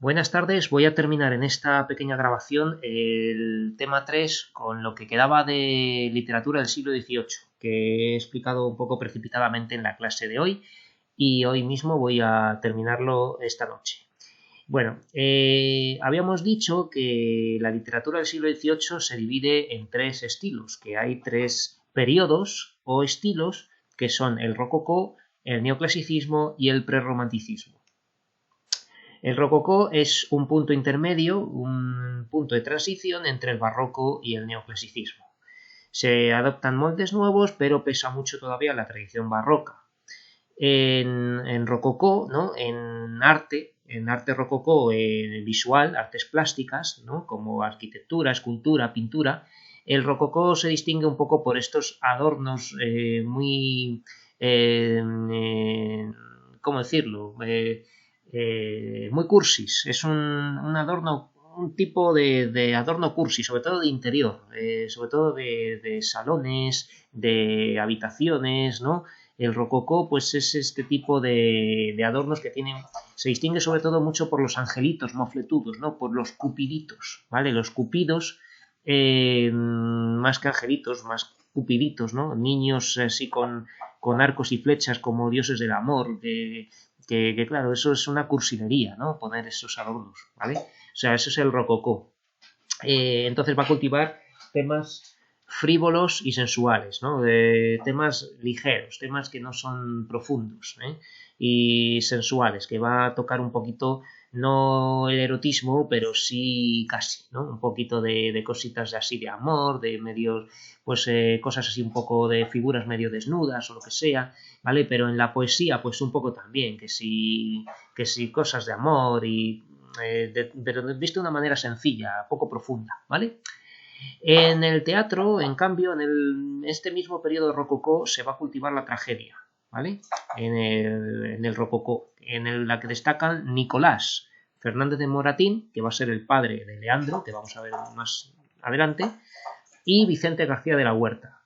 Buenas tardes, voy a terminar en esta pequeña grabación el tema 3 con lo que quedaba de literatura del siglo XVIII, que he explicado un poco precipitadamente en la clase de hoy y hoy mismo voy a terminarlo esta noche. Bueno, habíamos dicho que la literatura del siglo XVIII se divide en tres estilos, que hay tres periodos o estilos que son el rococó, el neoclasicismo y el prerromanticismo. El rococó es un punto intermedio, un punto de transición entre el barroco y el neoclasicismo. Se adoptan moldes nuevos, pero pesa mucho todavía la tradición barroca. En rococó, ¿no? en arte rococó visual, artes plásticas, ¿no? como arquitectura, escultura, pintura, el rococó se distingue un poco por estos adornos muy, ¿cómo decirlo? Muy cursis. Es un adorno, un tipo de adorno cursi, sobre todo de interior, sobre todo de salones, de habitaciones, ¿no? El rococó, pues es este tipo de adornos que tienen, se distingue sobre todo mucho por los angelitos mofletudos, ¿no? Por los cupiditos, ¿vale? Los cupidos, más que angelitos, más cupiditos, ¿no? Niños así con arcos y flechas como dioses del amor, que claro, eso es una cursilería, ¿no? Poner esos adornos, ¿vale? O sea, eso es el rococó. Entonces va a cultivar temas frívolos y sensuales, ¿no? De temas ligeros, temas que no son profundos, y sensuales, que va a tocar un poquito, no el erotismo, pero sí casi, ¿no? Un poquito de cositas así de amor, de medios, pues cosas así un poco de figuras medio desnudas o lo que sea, ¿vale? Pero en la poesía, pues un poco también, que sí cosas de amor y pero visto de una manera sencilla, poco profunda, ¿vale? En el teatro, en cambio, en este mismo periodo rococó se va a cultivar la tragedia, ¿vale? En el rococó, la que destacan Nicolás Fernández de Moratín, que va a ser el padre de Leandro, que vamos a ver más adelante, y Vicente García de la Huerta.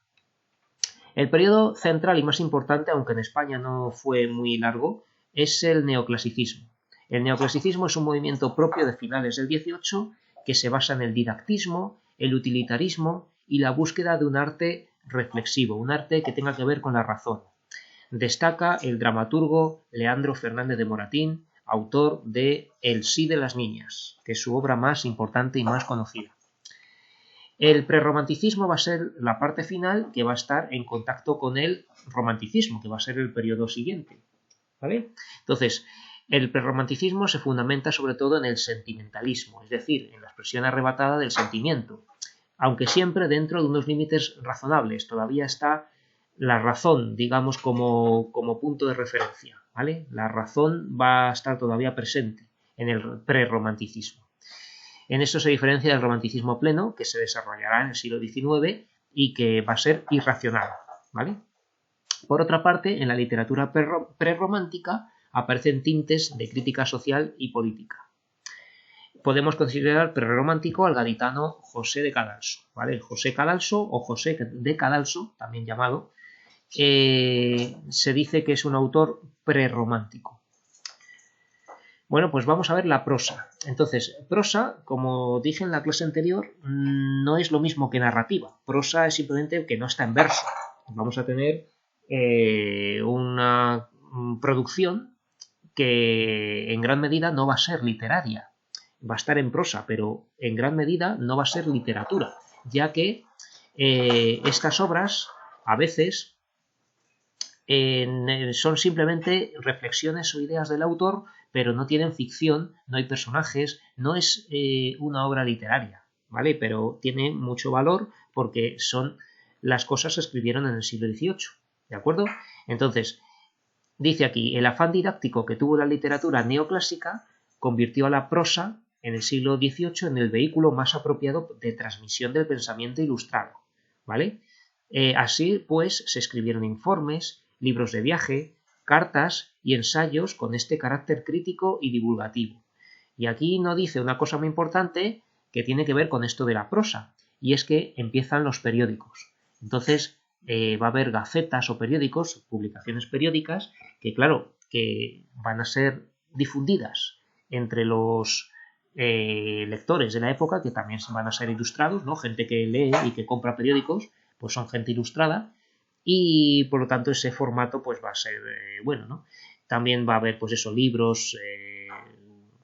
El periodo central y más importante, aunque en España no fue muy largo, es el neoclasicismo. El neoclasicismo es un movimiento propio de finales del XVIII que se basa en el didactismo, el utilitarismo y la búsqueda de un arte reflexivo, un arte que tenga que ver con la razón. Destaca el dramaturgo Leandro Fernández de Moratín, autor de El sí de las niñas, que es su obra más importante y más conocida. El prerromanticismo va a ser la parte final que va a estar en contacto con el romanticismo, que va a ser el periodo siguiente, ¿vale? Entonces, el prerromanticismo se fundamenta sobre todo en el sentimentalismo, es decir, en la expresión arrebatada del sentimiento, aunque siempre dentro de unos límites razonables. Todavía está la razón, digamos, como punto de referencia, ¿vale? La razón va a estar todavía presente en el prerromanticismo. En esto se diferencia del romanticismo pleno, que se desarrollará en el siglo XIX y que va a ser irracional, ¿vale? Por otra parte, en la literatura prerromántica aparecen tintes de crítica social y política. Podemos considerar prerromántico al gaditano José de Cadalso, ¿vale? José Cadalso o José de Cadalso, también llamado, se dice que es un autor prerromántico. Bueno, pues vamos a ver la prosa. Entonces, prosa, como dije en la clase anterior, no es lo mismo que narrativa. Prosa es simplemente que no está en verso. Vamos a tener una producción que en gran medida no va a ser literaria. Va a estar en prosa, pero en gran medida no va a ser literatura, ya que estas obras a veces son simplemente reflexiones o ideas del autor, pero no tienen ficción, no hay personajes, no es una obra literaria, ¿vale? Pero tiene mucho valor porque son las cosas que se escribieron en el siglo XVIII, ¿de acuerdo? Entonces, dice aquí, el afán didáctico que tuvo la literatura neoclásica convirtió a la prosa en el siglo XVIII en el vehículo más apropiado de transmisión del pensamiento ilustrado, ¿vale? Así pues, se escribieron informes, libros de viaje, cartas y ensayos con este carácter crítico y divulgativo. Y aquí no dice una cosa muy importante que tiene que ver con esto de la prosa, y es que empiezan los periódicos. Entonces, va a haber gacetas o periódicos, publicaciones periódicas, que claro, que van a ser difundidas entre los lectores de la época, que también van a ser ilustrados, ¿no? Gente que lee y que compra periódicos, pues son gente ilustrada, y por lo tanto ese formato pues va a ser bueno, ¿no? También va a haber pues eso, libros,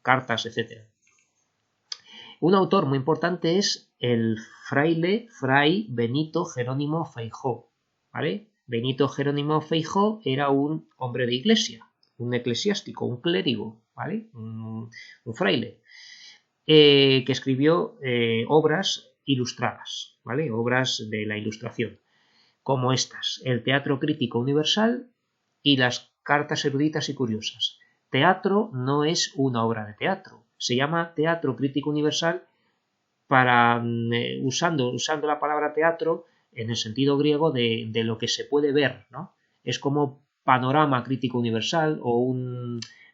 cartas, etcétera. Un autor muy importante es el Fray Benito Jerónimo Feijó, ¿vale? Benito Jerónimo Feijó era un hombre de iglesia, un eclesiástico, un clérigo, ¿vale? Un fraile, que escribió obras ilustradas, ¿vale? Obras de la ilustración, como estas: el Teatro Crítico Universal y las Cartas Eruditas y Curiosas. Teatro no es una obra de teatro, se llama Teatro Crítico Universal para usando la palabra teatro en el sentido griego de lo que se puede ver, ¿no? Es como panorama crítico universal o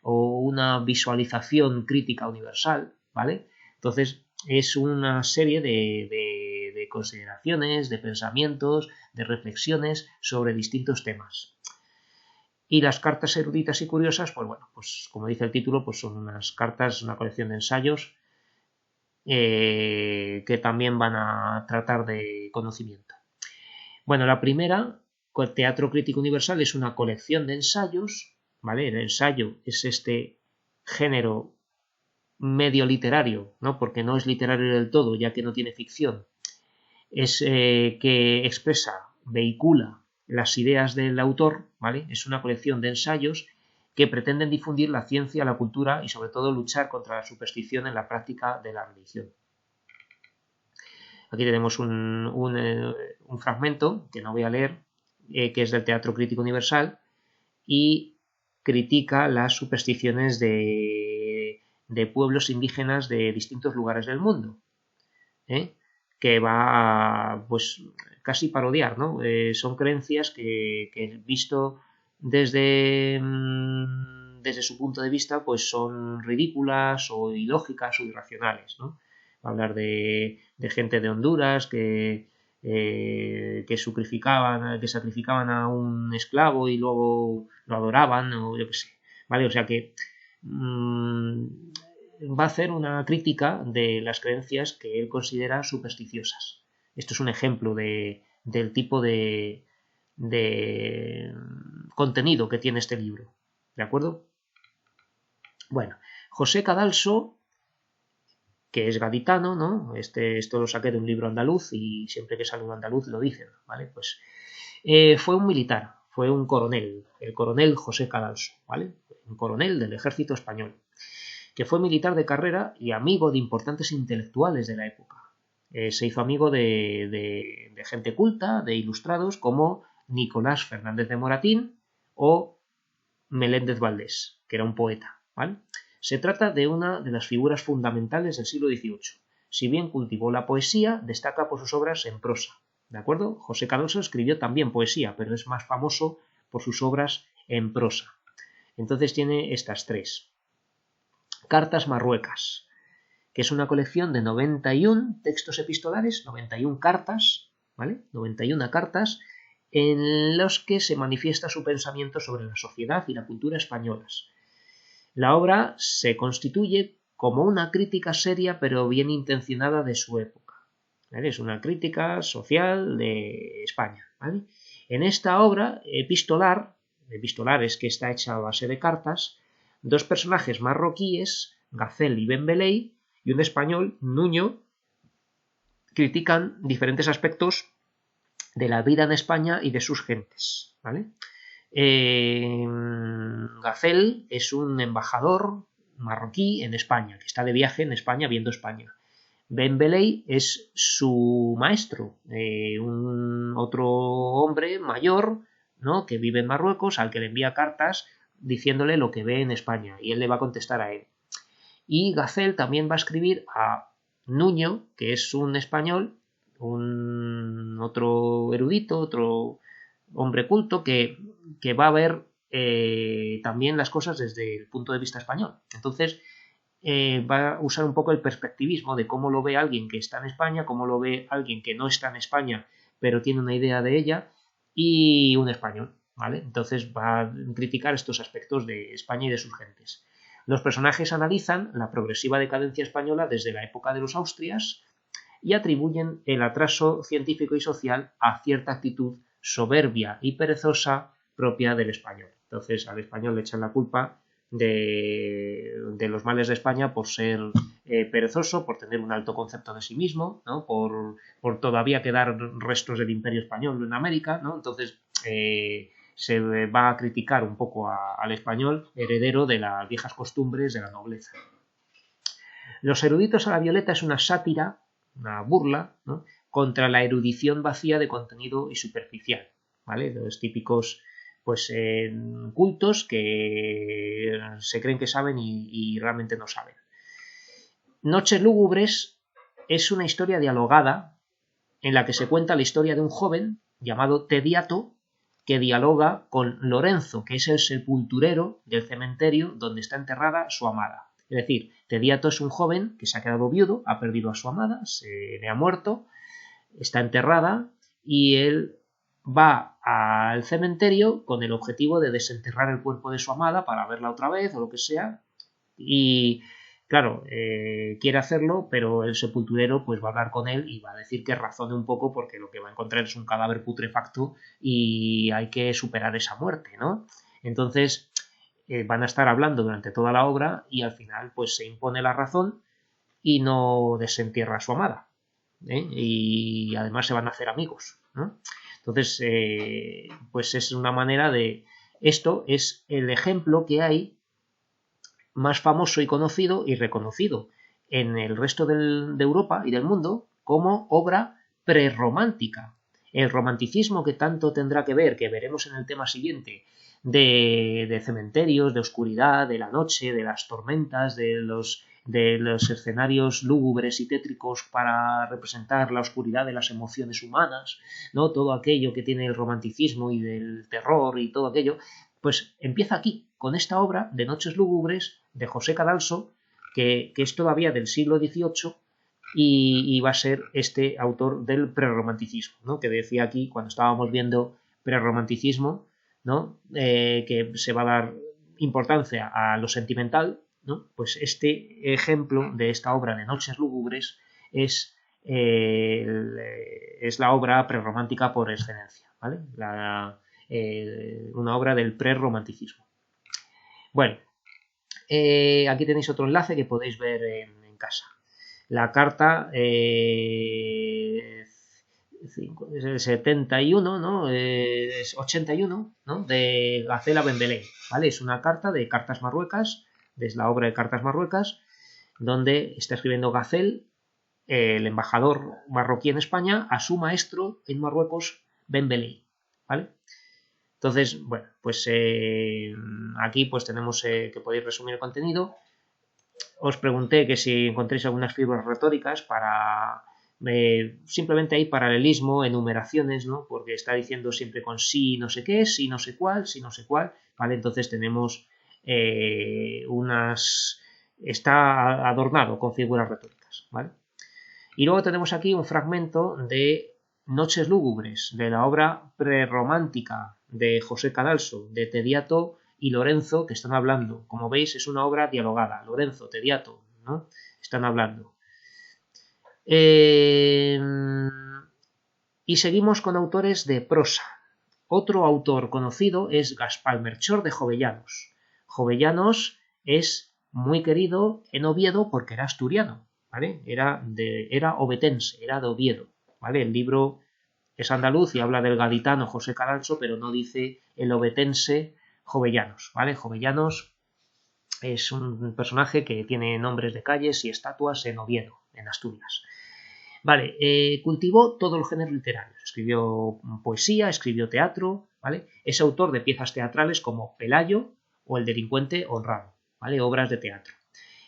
una visualización crítica universal, ¿vale? Entonces es una serie de consideraciones, de pensamientos, de reflexiones sobre distintos temas. Y las cartas eruditas y curiosas, pues bueno, pues como dice el título, pues son unas cartas, una colección de ensayos que también van a tratar de conocimiento. Bueno, la primera, el Teatro Crítico Universal, es una colección de ensayos, ¿vale? El ensayo es este género medio literario, ¿no? Porque no es literario del todo, ya que no tiene ficción. Es que expresa, vehicula las ideas del autor, ¿vale? Es una colección de ensayos que pretenden difundir la ciencia, la cultura y sobre todo luchar contra la superstición en la práctica de la religión. Aquí tenemos un fragmento que no voy a leer, que es del Teatro Crítico Universal y critica las supersticiones de pueblos indígenas de distintos lugares del mundo, que va a, pues, casi parodiar, ¿no? Son creencias que visto desde su punto de vista, pues son ridículas o ilógicas o irracionales, ¿no? Va a hablar de gente de Honduras que sacrificaban a un esclavo y luego lo adoraban, o yo qué sé, ¿vale? O sea que va a hacer una crítica de las creencias que él considera supersticiosas. Esto es un ejemplo del tipo de contenido que tiene este libro, ¿de acuerdo? Bueno, José Cadalso, que es gaditano, ¿no? Esto lo saqué de un libro andaluz y siempre que sale un andaluz lo dicen, ¿vale? Pues fue un militar, fue un coronel, el coronel José Cadalso, ¿vale? Un coronel del ejército español, que fue militar de carrera y amigo de importantes intelectuales de la época. Se hizo amigo de gente culta, de ilustrados como Nicolás Fernández de Moratín o Meléndez Valdés, que era un poeta, ¿vale? Se trata de una de las figuras fundamentales del siglo XVIII. Si bien cultivó la poesía, destaca por sus obras en prosa, ¿de acuerdo? José Cadalso escribió también poesía, pero es más famoso por sus obras en prosa. Entonces tiene estas tres. Cartas Marruecas, que es una colección de 91 textos epistolares, 91 cartas, ¿vale? 91 cartas en los que se manifiesta su pensamiento sobre la sociedad y la cultura españolas. La obra se constituye como una crítica seria pero bien intencionada de su época, ¿vale? Es una crítica social de España, ¿vale? En esta obra epistolar es que está hecha a base de cartas, dos personajes marroquíes, Gacel y Bembeley, y un español, Nuño, critican diferentes aspectos de la vida en España y de sus gentes, ¿vale? Gacel es un embajador marroquí en España, que está de viaje en España viendo España. Bembeley es su maestro, otro hombre mayor, ¿no? Que vive en Marruecos, al que le envía cartas diciéndole lo que ve en España, y él le va a contestar a él. Y Gacel también va a escribir a Nuño, que es un español, otro erudito, otro hombre culto que va a ver también las cosas desde el punto de vista español. Entonces va a usar un poco el perspectivismo de cómo lo ve alguien que está en España, cómo lo ve alguien que no está en España pero tiene una idea de ella, y un español, ¿vale? Entonces va a criticar estos aspectos de España y de sus gentes. Los personajes analizan la progresiva decadencia española desde la época de los Austrias y atribuyen el atraso científico y social a cierta actitud soberbia y perezosa propia del español. Entonces, al español le echan la culpa de los males de España por ser perezoso, por tener un alto concepto de sí mismo, ¿no? por todavía quedar restos del Imperio Español en América, ¿no? Entonces se va a criticar un poco al español heredero de las viejas costumbres de la nobleza. Los eruditos a la violeta es una sátira, una burla, ¿no? contra la erudición vacía de contenido y superficial, ¿vale? Los típicos pues cultos que se creen que saben y realmente no saben. Noches lúgubres es una historia dialogada en la que se cuenta la historia de un joven llamado Tediato que dialoga con Lorenzo, que es el sepulturero del cementerio donde está enterrada su amada. Es decir, Tediato es un joven que se ha quedado viudo, ha perdido a su amada, se le ha muerto, está enterrada y él va al cementerio con el objetivo de desenterrar el cuerpo de su amada para verla otra vez o lo que sea. Y claro, quiere hacerlo, pero el sepulturero pues va a hablar con él y va a decir que razone un poco porque lo que va a encontrar es un cadáver putrefacto y hay que superar esa muerte, ¿no? Entonces van a estar hablando durante toda la obra y al final pues se impone la razón y no desentierra a su amada, ¿eh? Y además se van a hacer amigos, ¿no? Entonces pues es una manera de... Esto es el ejemplo que hay más famoso y conocido y reconocido en el resto de Europa y del mundo como obra prerromántica. El romanticismo que tanto tendrá que ver, que veremos en el tema siguiente, de cementerios, de oscuridad, de la noche, de las tormentas, de los escenarios lúgubres y tétricos para representar la oscuridad de las emociones humanas, ¿no? Todo aquello que tiene el romanticismo y del terror y todo aquello, pues empieza aquí, con esta obra de Noches lúgubres de José Cadalso, que es todavía del siglo XVIII y va a ser este autor del prerromanticismo, ¿no? Que decía aquí, cuando estábamos viendo prerromanticismo, ¿no? Que se va a dar importancia a lo sentimental, ¿no? Pues este ejemplo de esta obra de Noches lúgubres es la obra prerromántica por excelencia, ¿vale? Una obra del prerromanticismo. Bueno, aquí tenéis otro enlace que podéis ver en casa. La carta 71, ¿no? 81, ¿no? De Gacela Benbelén, ¿vale? Es una carta de Cartas Marruecas, es la obra de Cartas Marruecas, donde está escribiendo Gacel, el embajador marroquí en España, a su maestro en Marruecos, Benbelén, ¿vale? Entonces, bueno, pues aquí pues tenemos que podéis resumir el contenido. Os pregunté que si encontréis algunas figuras retóricas para simplemente hay paralelismo, enumeraciones, ¿no? Porque está diciendo siempre con sí no sé qué, sí no sé cuál, sí no sé cuál, ¿vale? Entonces tenemos está adornado con figuras retóricas, ¿vale? Y luego tenemos aquí un fragmento de Noches lúgubres, de la obra prerromántica de José Cadalso, de Tediato y Lorenzo, que están hablando. Como veis, es una obra dialogada. Lorenzo, Tediato, ¿no? Están hablando. Y seguimos con autores de prosa. Otro autor conocido es Gaspar Melchor de Jovellanos. Jovellanos es muy querido en Oviedo porque era asturiano, ¿vale? Era ovetense, era de Oviedo, ¿vale? El libro es andaluz y habla del gaditano José Cadalso, pero no dice el ovetense Jovellanos, ¿vale? Jovellanos es un personaje que tiene nombres de calles y estatuas en Oviedo, en Asturias. Vale, cultivó todo el género literario. Escribió poesía, escribió teatro, ¿vale? Es autor de piezas teatrales como Pelayo o El delincuente honrado, ¿vale? Obras de teatro.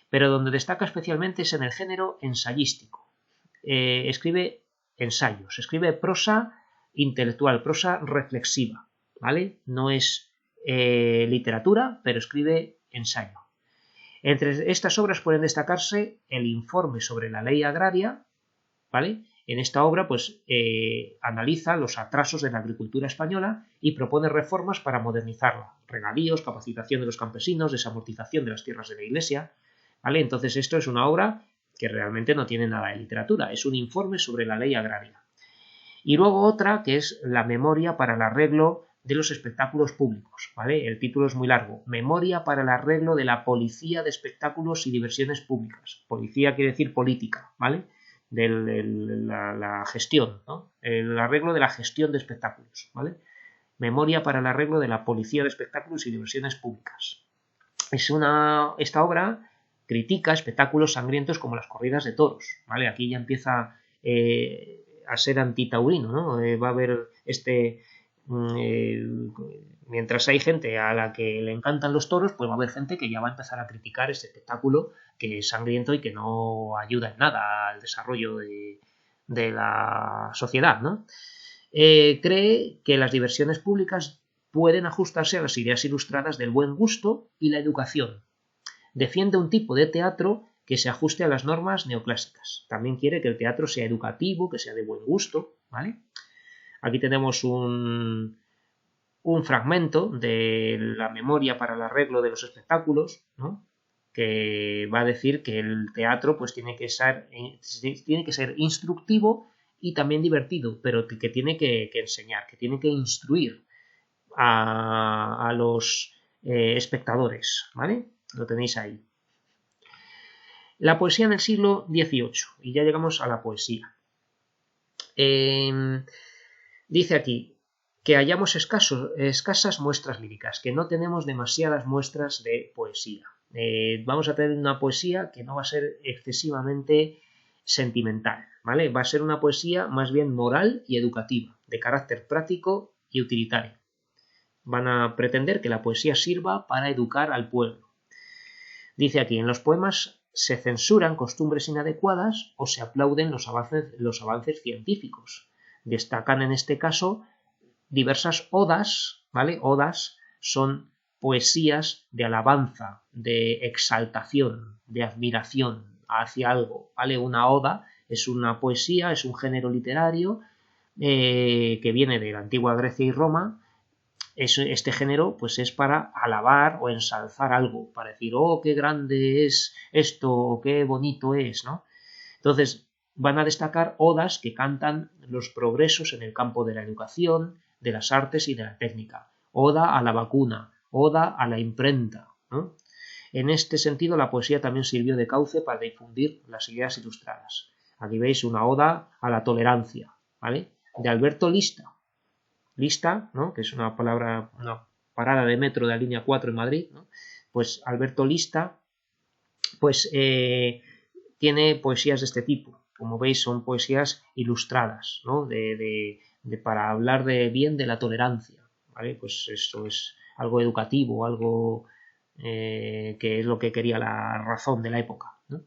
Pero donde destaca especialmente es en el género ensayístico. Escribe ensayos, escribe prosa intelectual, prosa reflexiva, ¿vale? No es literatura, pero escribe ensayo. Entre estas obras pueden destacarse el Informe sobre la ley agraria, ¿vale? En esta obra pues analiza los atrasos de la agricultura española y propone reformas para modernizarla, regadíos, capacitación de los campesinos, desamortización de las tierras de la Iglesia, ¿vale? Entonces esto es una obra que realmente no tiene nada de literatura, es un informe sobre la ley agraria. Y luego otra que es la memoria para el arreglo de los espectáculos públicos, ¿vale? El título es muy largo, Memoria para el arreglo de la policía de espectáculos y diversiones públicas. Policía quiere decir política, ¿vale? De la gestión, ¿no? El arreglo de la gestión de espectáculos, ¿vale? Memoria para el arreglo de la policía de espectáculos y diversiones públicas. Esta obra critica espectáculos sangrientos como las corridas de toros, ¿vale? Aquí ya empieza a ser antitaurino, ¿no? Va a haber mientras hay gente a la que le encantan los toros, pues va a haber gente que ya va a empezar a criticar este espectáculo que es sangriento y que no ayuda en nada al desarrollo de la sociedad, ¿no? Cree que las diversiones públicas pueden ajustarse a las ideas ilustradas del buen gusto y la educación. Defiende un tipo de teatro que se ajuste a las normas neoclásicas. También quiere que el teatro sea educativo, que sea de buen gusto, ¿vale? Aquí tenemos un fragmento de la memoria para el arreglo de los espectáculos, ¿no? Que va a decir que el teatro pues tiene que ser instructivo y también divertido, pero que tiene que enseñar, que tiene que instruir a los espectadores, ¿vale? Lo tenéis ahí. La poesía en el siglo XVIII, y ya llegamos a la poesía. Dice aquí que hallamos escasas muestras líricas, que no tenemos demasiadas muestras de poesía. Vamos a tener una poesía que no va a ser excesivamente sentimental, ¿vale? Va a ser una poesía más bien moral y educativa, de carácter práctico y utilitario. Van a pretender que la poesía sirva para educar al pueblo. Dice aquí, en los poemas se censuran costumbres inadecuadas o se aplauden los avances científicos. Destacan en este caso diversas odas, ¿vale? Odas son poesías de alabanza, de exaltación, de admiración hacia algo, ¿vale? Una oda es una poesía, es un género literario que viene de la antigua Grecia y Roma. Este género pues es para alabar o ensalzar algo, para decir, oh, qué grande es esto, o qué bonito es, ¿no? Entonces, van a destacar odas que cantan los progresos en el campo de la educación, de las artes y de la técnica. Oda a la vacuna, oda a la imprenta, ¿no? En este sentido, la poesía también sirvió de cauce para difundir las ideas ilustradas. Aquí veis una oda a la tolerancia, ¿vale? De Alberto Lista. Lista, ¿no? Que es una parada de metro de la línea 4 en Madrid, ¿no? Pues Alberto Lista, pues tiene poesías de este tipo. Como veis, son poesías ilustradas, ¿no? Para hablar bien de la tolerancia, ¿vale? Pues esto es algo educativo, algo que es lo que quería la razón de la época, ¿no?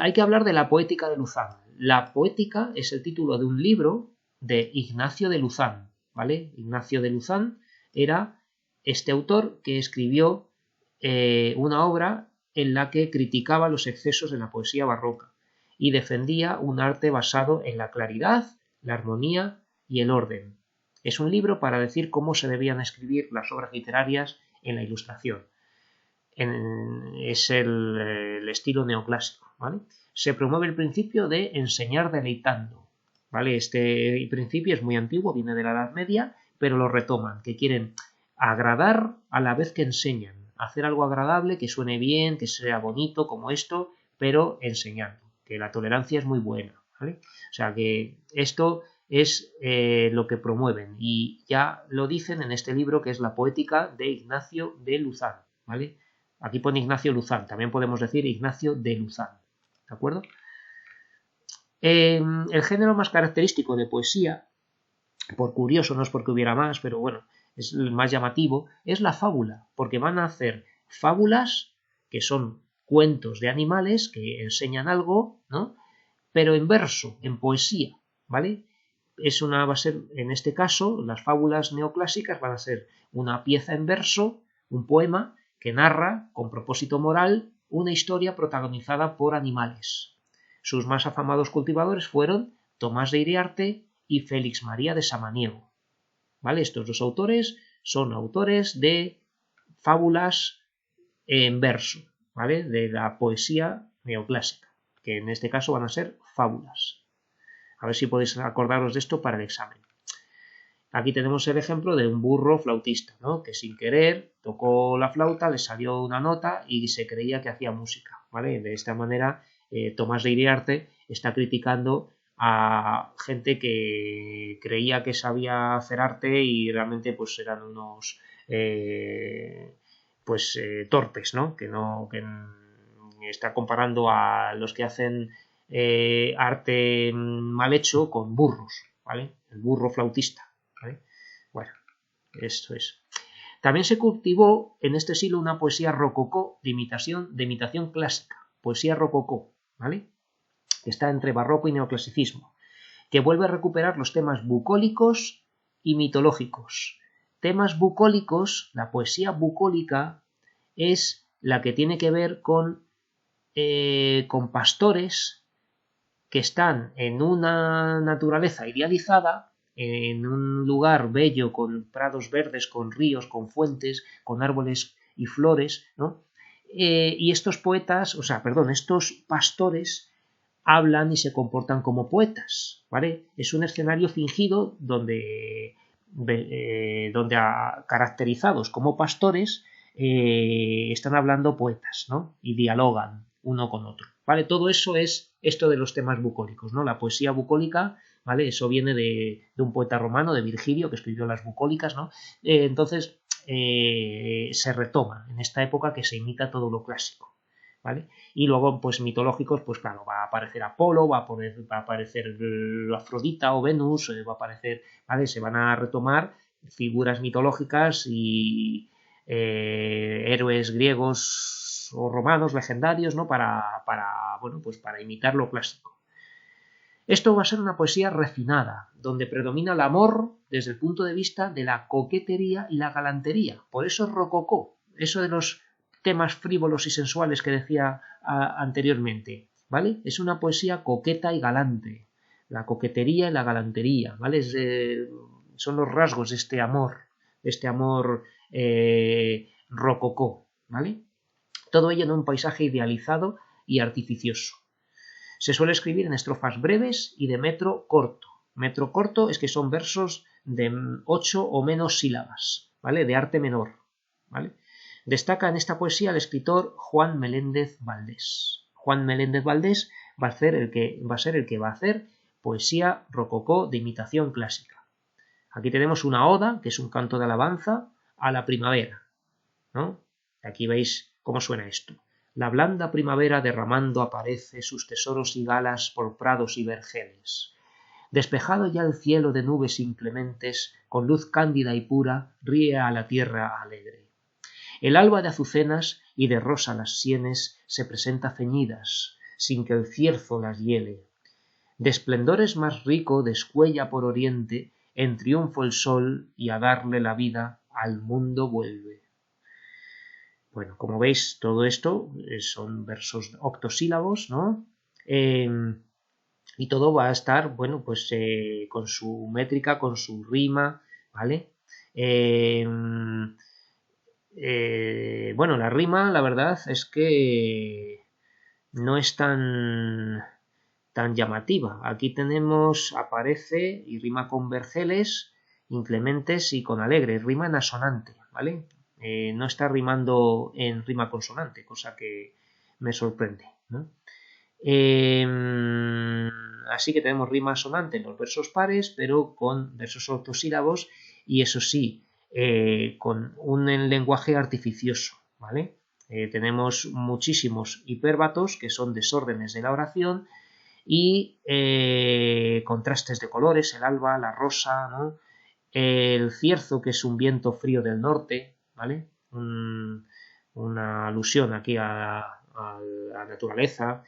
Hay que hablar de la poética de Luzán. La poética es el título de un libro de Ignacio de Luzán, ¿vale? Ignacio de Luzán era este autor que escribió una obra en la que criticaba los excesos de la poesía barroca y defendía un arte basado en la claridad, la armonía y el orden. Es un libro para decir cómo se debían escribir las obras literarias en la Ilustración. Es el estilo neoclásico, ¿vale? Se promueve el principio de enseñar deleitando, ¿vale? Este principio es muy antiguo, viene de la Edad Media, pero lo retoman, que quieren agradar a la vez que enseñan, hacer algo agradable, que suene bien, que sea bonito como esto, pero enseñando, que la tolerancia es muy buena, ¿vale? O sea que esto es lo que promueven y ya lo dicen en este libro que es La poética de Ignacio de Luzán, ¿vale? Aquí pone Ignacio Luzán, también podemos decir Ignacio de Luzán, ¿de acuerdo? El género más característico de poesía, por curioso, no es porque hubiera más, pero bueno, es el más llamativo, es la fábula, porque van a hacer fábulas que son cuentos de animales que enseñan algo, ¿no? Pero en verso, en poesía, ¿vale? Va a ser, en este caso, las fábulas neoclásicas van a ser una pieza en verso, un poema, que narra, con propósito moral, una historia protagonizada por animales. Sus más afamados cultivadores fueron Tomás de Iriarte y Félix María de Samaniego. ¿Vale? Estos dos autores son autores de fábulas en verso, ¿vale? De la poesía neoclásica, que en este caso van a ser fábulas. A ver si podéis acordaros de esto para el examen. Aquí tenemos el ejemplo de un burro flautista, ¿no? Que sin querer tocó la flauta, le salió una nota y se creía que hacía música, ¿vale? De esta manera, Tomás de Iriarte está criticando a gente que creía que sabía hacer arte y realmente pues eran unos torpes, ¿no? Que está comparando a los que hacen arte mal hecho con burros, ¿vale? El burro flautista. ¿Vale? Bueno, esto es. También se cultivó en este siglo una poesía rococó de imitación clásica, poesía rococó, ¿vale? Que está entre barroco y neoclasicismo, que vuelve a recuperar los temas bucólicos y mitológicos. Temas bucólicos, la poesía bucólica es la que tiene que ver con pastores que están en una naturaleza idealizada, en un lugar bello con prados verdes, con ríos, con fuentes, con árboles y flores, ¿no? Y estos estos pastores hablan y se comportan como poetas, ¿vale? Es un escenario fingido donde caracterizados como pastores están hablando poetas, ¿no? Y dialogan uno con otro, ¿vale? Todo eso es esto de los temas bucólicos, ¿no? La poesía bucólica, ¿vale? Eso viene de un poeta romano, de Virgilio, que escribió las bucólicas, ¿no? Entonces se retoma en esta época que se imita todo lo clásico, ¿vale? Y luego, pues mitológicos, pues claro, va a aparecer Apolo, va a aparecer Afrodita o Venus, va a aparecer, ¿vale? Se van a retomar figuras mitológicas y héroes griegos o romanos legendarios, ¿no? Para imitar lo clásico. Esto va a ser una poesía refinada, donde predomina el amor desde el punto de vista de la coquetería y la galantería. Por eso es rococó, eso de los temas frívolos y sensuales que decía anteriormente, ¿vale? Es una poesía coqueta y galante, la coquetería y la galantería, ¿vale? Son los rasgos de este amor rococó, ¿vale? Todo ello en un paisaje idealizado y artificioso. Se suele escribir en estrofas breves y de metro corto. Metro corto es que son versos de 8 o menos sílabas, ¿vale? De arte menor, ¿vale? Destaca en esta poesía el escritor Juan Meléndez Valdés. Juan Meléndez Valdés va a ser el que va a hacer poesía rococó de imitación clásica. Aquí tenemos una oda, que es un canto de alabanza a la primavera, ¿no? Aquí veis cómo suena esto. La blanda primavera derramando aparece sus tesoros y galas por prados y vergeles. Despejado ya el cielo de nubes inclementes, con luz cándida y pura, ríe a la tierra alegre. El alba de azucenas y de rosa las sienes se presenta ceñidas, sin que el cierzo las hiele. De esplendores más rico descuella por oriente, en triunfo el sol y a darle la vida al mundo vuelve. Bueno, como veis, todo esto son versos octosílabos, ¿no? Y todo va a estar, bueno, pues con su métrica, con su rima, ¿vale? Bueno, la rima, la verdad es que no es tan llamativa. Aquí aparece y rima con vergeles, inclementes y con alegre, rima en asonante, ¿vale? No está rimando en rima consonante, cosa que me sorprende, ¿no? Así que tenemos rima asonante en los versos pares, pero con versos octosílabos y eso sí, con un lenguaje artificioso, ¿vale? Tenemos muchísimos hipérbatos, que son desórdenes de la oración, y contrastes de colores, el alba, la rosa, ¿no? El cierzo, que es un viento frío del norte, ¿vale? Una alusión aquí a la naturaleza.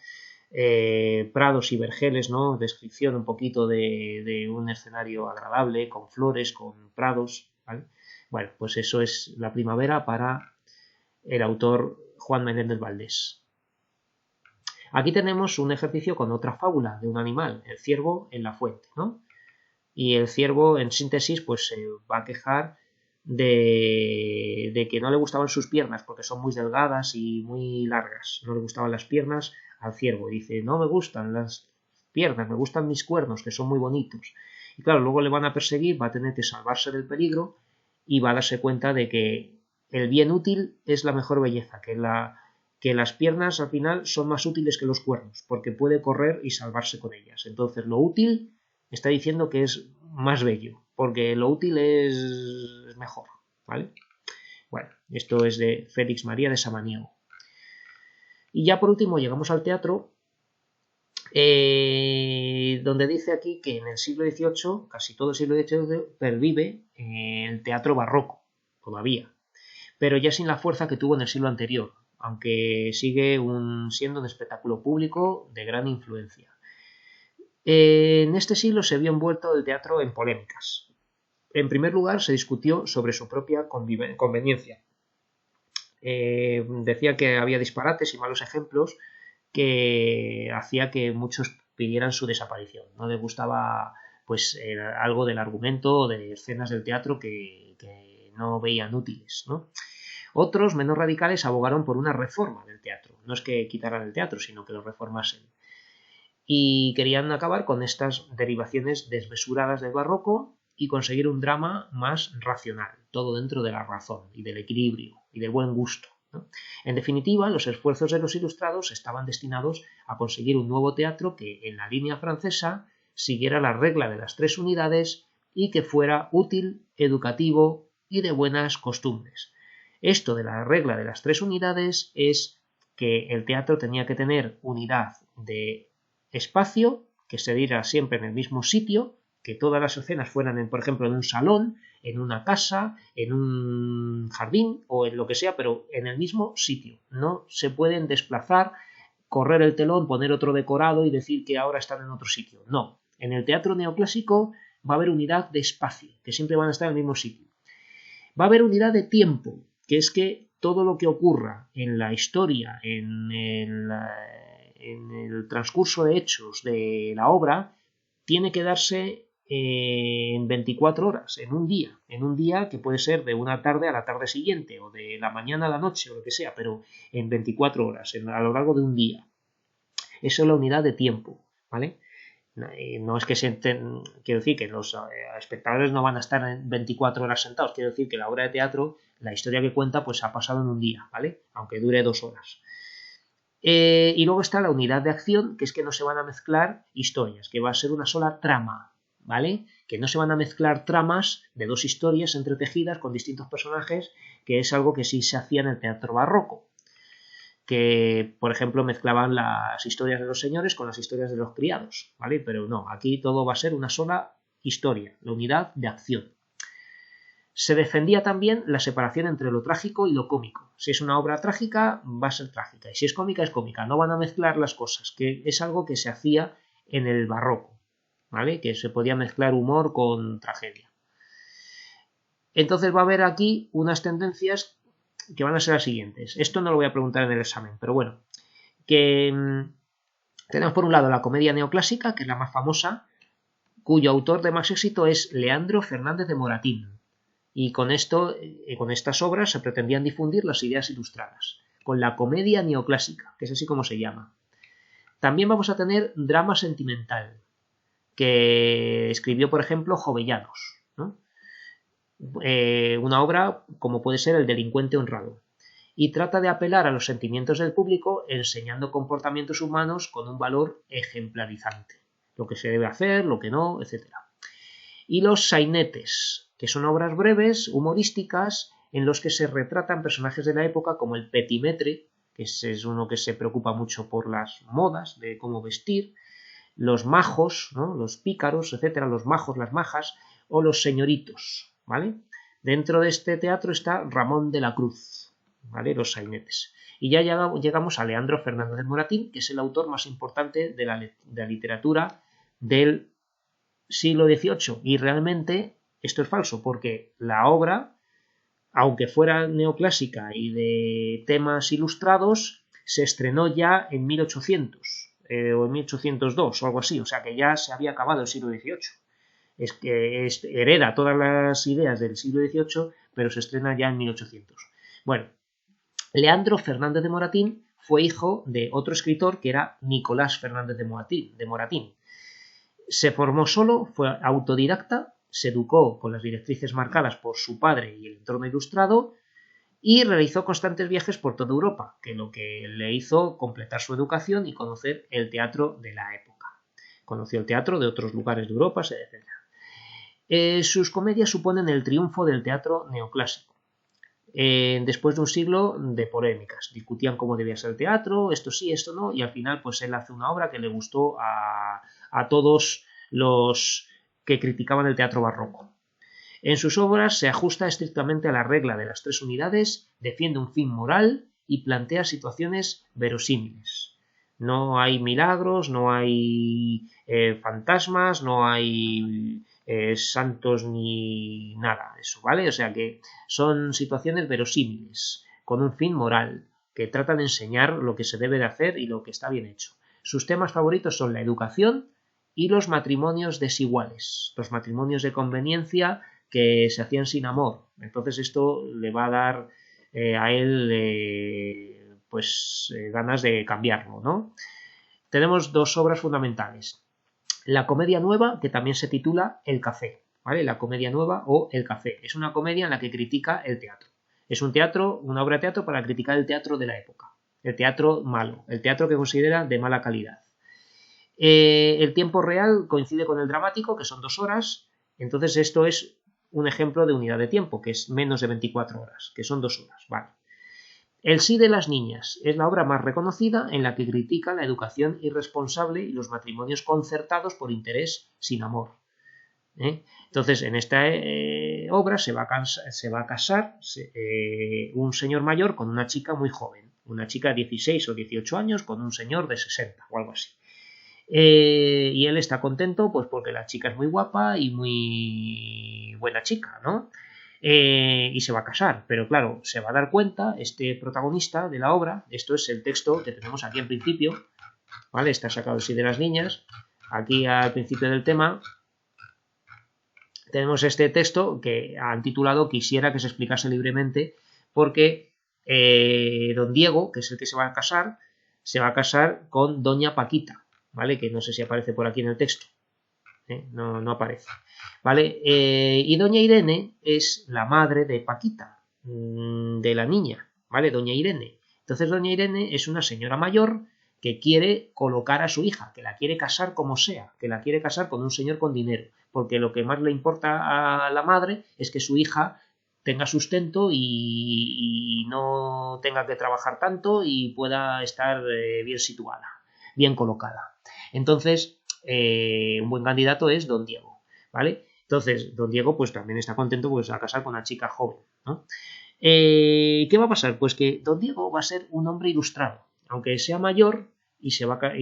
Prados y vergeles, ¿no? Descripción un poquito de un escenario agradable, con flores, con prados, ¿vale? Bueno, pues eso es la primavera para el autor Juan Meléndez Valdés. Aquí tenemos un ejercicio con otra fábula de un animal, el ciervo en la fuente, ¿no? Y el ciervo, en síntesis, pues se va a quejar de que no le gustaban sus piernas porque son muy delgadas y muy largas. No le gustaban las piernas al ciervo. Dice, no me gustan las piernas, me gustan mis cuernos, que son muy bonitos. Y claro, luego le van a perseguir, va a tener que salvarse del peligro y va a darse cuenta de que el bien útil es la mejor belleza, que las piernas al final son más útiles que los cuernos, porque puede correr y salvarse con ellas. Entonces, lo útil está diciendo que es más bello, porque lo útil es mejor, ¿vale? Bueno, esto es de Félix María de Samaniego. Y ya por último llegamos al teatro, donde dice aquí que en el siglo XVIII, casi todo el siglo XVIII, pervive el teatro barroco, todavía, pero ya sin la fuerza que tuvo en el siglo anterior, aunque sigue siendo un espectáculo público de gran influencia. En este siglo se vio envuelto el teatro en polémicas. En primer lugar, se discutió sobre su propia conveniencia. Decía que había disparates y malos ejemplos que hacía que muchos pidieran su desaparición. No les gustaba pues algo del argumento o de escenas del teatro que no veían útiles, ¿no? Otros, menos radicales, abogaron por una reforma del teatro. No es que quitaran el teatro, sino que lo reformasen. Y querían acabar con estas derivaciones desmesuradas del barroco y conseguir un drama más racional, todo dentro de la razón y del equilibrio y del buen gusto, ¿no? En definitiva, los esfuerzos de los ilustrados estaban destinados a conseguir un nuevo teatro que, en la línea francesa, siguiera la regla de las 3 unidades y que fuera útil, educativo y de buenas costumbres. Esto de la regla de las 3 unidades es que el teatro tenía que tener unidad de espacio, que se diera siempre en el mismo sitio, que todas las escenas fueran, por ejemplo, en un salón, en una casa, en un jardín o en lo que sea, pero en el mismo sitio. No se pueden desplazar, correr el telón, poner otro decorado y decir que ahora están en otro sitio. No. En el teatro neoclásico va a haber unidad de espacio, que siempre van a estar en el mismo sitio. Va a haber unidad de tiempo, que es que todo lo que ocurra en la historia, en el transcurso de hechos de la obra, tiene que darse en 24 horas, en un día que puede ser de una tarde a la tarde siguiente, o de la mañana a la noche, o lo que sea, pero en 24 horas, a lo largo de un día. Eso es la unidad de tiempo, ¿vale? No es que quiero decir que los espectadores no van a estar en 24 horas sentados, quiero decir que la obra de teatro, la historia que cuenta, pues ha pasado en un día, ¿vale? Aunque dure 2 horas. Y luego está la unidad de acción, que es que no se van a mezclar historias, que va a ser una sola trama, ¿vale? Que no se van a mezclar tramas de 2 historias entretejidas con distintos personajes, que es algo que sí se hacía en el teatro barroco, que, por ejemplo, mezclaban las historias de los señores con las historias de los criados, ¿vale? Pero no, aquí todo va a ser una sola historia, la unidad de acción. Se defendía también la separación entre lo trágico y lo cómico. Si es una obra trágica, va a ser trágica, y si es cómica, es cómica. No van a mezclar las cosas, que es algo que se hacía en el barroco, ¿vale? Que se podía mezclar humor con tragedia. Entonces va a haber aquí unas tendencias que van a ser las siguientes. Esto no lo voy a preguntar en el examen, pero bueno, que tenemos por un lado la comedia neoclásica, que es la más famosa, cuyo autor de más éxito es Leandro Fernández de Moratín. Y con estas obras se pretendían difundir las ideas ilustradas, con la comedia neoclásica, que es así como se llama. También vamos a tener drama sentimental, que escribió, por ejemplo, Jovellanos, ¿no? Una obra como puede ser El delincuente honrado, y trata de apelar a los sentimientos del público enseñando comportamientos humanos con un valor ejemplarizante, lo que se debe hacer, lo que no, etc. Y los sainetes, que son obras breves, humorísticas, en los que se retratan personajes de la época como el petimetre, que es uno que se preocupa mucho por las modas, de cómo vestir, los majos, ¿no? Los pícaros, etcétera, los majos, las majas, o los señoritos, ¿vale? Dentro de este teatro está Ramón de la Cruz, ¿vale? Los sainetes. Y ya llegamos a Leandro Fernández de Moratín, que es el autor más importante de la literatura del siglo XVIII. Y realmente esto es falso, porque la obra, aunque fuera neoclásica y de temas ilustrados, se estrenó ya en 1800 o en 1802 o algo así, o sea que ya se había acabado el siglo XVIII. Es que hereda todas las ideas del siglo XVIII, pero se estrena ya en 1800. Bueno, Leandro Fernández de Moratín fue hijo de otro escritor que era Nicolás Fernández de Moratín. Se formó solo, fue autodidacta, se educó con las directrices marcadas por su padre y el entorno ilustrado y realizó constantes viajes por toda Europa, que lo que le hizo completar su educación y conocer el teatro de la época. Conoció el teatro de otros lugares de Europa, etc. Sus comedias suponen el triunfo del teatro neoclásico. Después de un siglo de polémicas, discutían cómo debía ser el teatro, esto sí, esto no, y al final pues él hace una obra que le gustó a todos los que criticaban el teatro barroco. En sus obras se ajusta estrictamente a la regla de las 3 unidades, defiende un fin moral y plantea situaciones verosímiles. No hay milagros, no hay fantasmas, no hay santos ni nada de eso, ¿vale? O sea que son situaciones verosímiles, con un fin moral, que tratan de enseñar lo que se debe de hacer y lo que está bien hecho. Sus temas favoritos son la educación y los matrimonios desiguales, los matrimonios de conveniencia que se hacían sin amor. Entonces esto le va a dar a él ganas de cambiarlo, ¿no? Tenemos 2 obras fundamentales. La comedia nueva, que también se titula El café, ¿vale? La comedia nueva o El café. Es una comedia en la que critica el teatro. Es una obra de teatro para criticar el teatro de la época. El teatro malo, el teatro que considera de mala calidad. El tiempo real coincide con el dramático, que son 2 horas. Entonces esto es un ejemplo de unidad de tiempo, que es menos de 24 horas, que son 2 horas, ¿vale? El sí de las niñas es la obra más reconocida en la que critica la educación irresponsable y los matrimonios concertados por interés sin amor. Entonces, en esta obra se va a casar un señor mayor con una chica muy joven, una chica de 16 o 18 años con un señor de 60 o algo así. Y él está contento pues porque la chica es muy guapa y muy buena chica, ¿no? Y se va a casar, pero claro, se va a dar cuenta este protagonista de la obra, esto es el texto que tenemos aquí al principio, ¿vale? Está sacado así de las niñas, aquí al principio del tema tenemos este texto que han titulado Quisiera que se explicase libremente, porque don Diego, que es el que se va a casar con doña Paquita, ¿vale? Que no sé si aparece por aquí en el texto. No aparece. ¿Vale? Y doña Irene es la madre de Paquita, de la niña, ¿vale? Doña Irene. Entonces doña Irene es una señora mayor que quiere colocar a su hija, que la quiere casar como sea, que la quiere casar con un señor con dinero, porque lo que más le importa a la madre es que su hija tenga sustento y no tenga que trabajar tanto y pueda estar bien situada, bien colocada. Entonces, un buen candidato es don Diego, ¿vale? Entonces, don Diego pues también está contento pues a casar con una chica joven, ¿no? ¿Qué va a pasar? Pues que don Diego va a ser un hombre ilustrado, aunque sea mayor y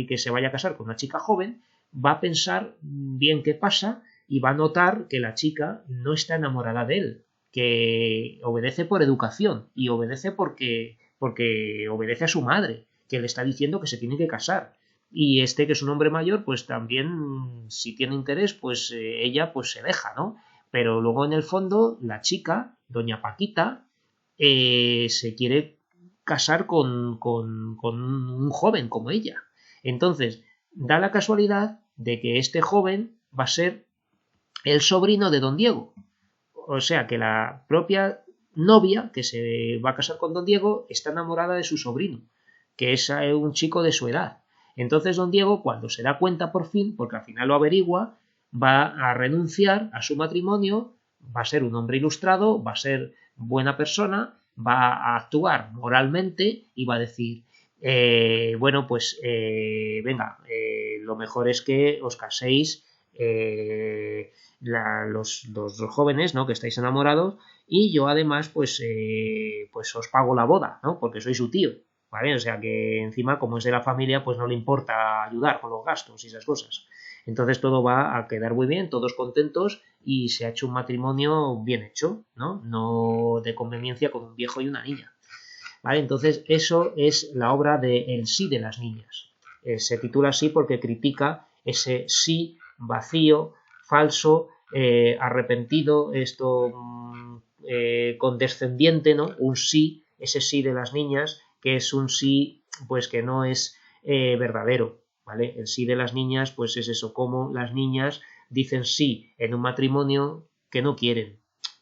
que se vaya a casar con una chica joven, va a pensar bien qué pasa y va a notar que la chica no está enamorada de él, que obedece por educación y obedece porque obedece a su madre, que le está diciendo que se tiene que casar. Y este, que es un hombre mayor, pues también, si tiene interés, pues ella pues se deja, ¿no? Pero luego en el fondo, la chica, doña Paquita, se quiere casar con un joven como ella. Entonces, da la casualidad de que este joven va a ser el sobrino de don Diego. O sea, que la propia novia que se va a casar con don Diego está enamorada de su sobrino, que es un chico de su edad. Entonces don Diego, cuando se da cuenta por fin, porque al final lo averigua, va a renunciar a su matrimonio, va a ser un hombre ilustrado, va a ser buena persona, va a actuar moralmente y va a decir, venga, lo mejor es que os caséis los dos jóvenes, ¿no? Que estáis enamorados, y yo además pues os pago la boda, ¿no? Porque soy su tío. ¿Vale? O sea que encima, como es de la familia, pues no le importa ayudar con los gastos y esas cosas. Entonces todo va a quedar muy bien, todos contentos y se ha hecho un matrimonio bien hecho, ¿no? No de conveniencia con un viejo y una niña. ¿vale? Entonces eso es la obra de El sí de las niñas. Se titula así porque critica ese sí vacío, falso, arrepentido, condescendiente, ¿no? Un sí, ese sí de las niñas, que es un sí, pues que no es verdadero, ¿vale? El sí de las niñas, pues es eso, como las niñas dicen sí en un matrimonio que no quieren,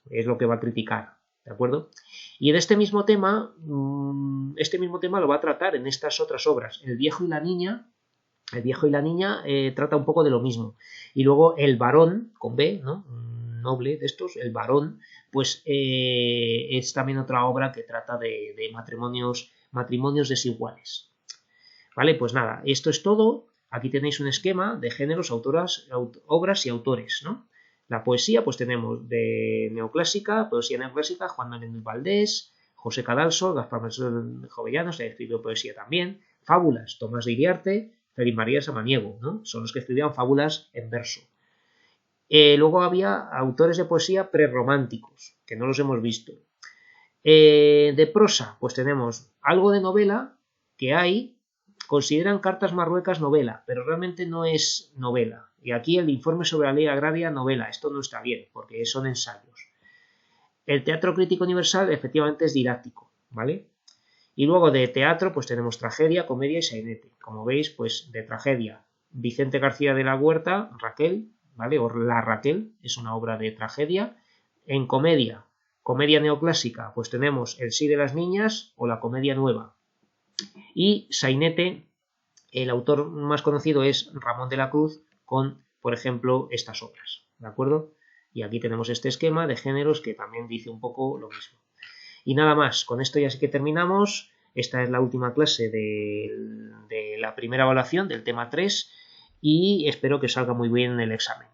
es lo que va a criticar, ¿de acuerdo? Y en este mismo tema lo va a tratar en estas otras obras, El viejo y la niña. El viejo y la niña trata un poco de lo mismo. Y luego El varón, con B, ¿no? Un noble de estos, El varón, pues es también otra obra que trata de matrimonios desiguales. Vale, pues nada, esto es todo. Aquí tenéis un esquema de géneros, autoras, obras y autores, ¿no? La poesía, pues tenemos de neoclásica, poesía neoclásica, Juan Menéndez Valdés, José Cadalso, Gaspar Jovellanos, que escribió poesía también. Fábulas, Tomás de Iriarte, Félix María Samaniego, ¿no? Son los que escribían fábulas en verso. Luego había autores de poesía prerrománticos, que no los hemos visto. De prosa, pues tenemos algo de novela que hay, consideran Cartas Marruecas novela, pero realmente no es novela. Y aquí el informe sobre la ley agraria novela, esto no está bien, porque son ensayos. El teatro crítico universal efectivamente es didáctico, ¿vale? Y luego de teatro, pues tenemos tragedia, comedia y sainete. Como veis, pues de tragedia, Vicente García de la Huerta, Raquel, ¿vale? O La Raquel, es una obra de tragedia. En comedia, comedia neoclásica, pues tenemos El sí de las niñas o La comedia nueva. Y sainete, el autor más conocido es Ramón de la Cruz, con, por ejemplo, estas obras, ¿de acuerdo? Y aquí tenemos este esquema de géneros que también dice un poco lo mismo. Y nada más, con esto ya sí que terminamos. Esta es la última clase de la primera evaluación del tema 3 y espero que salga muy bien el examen.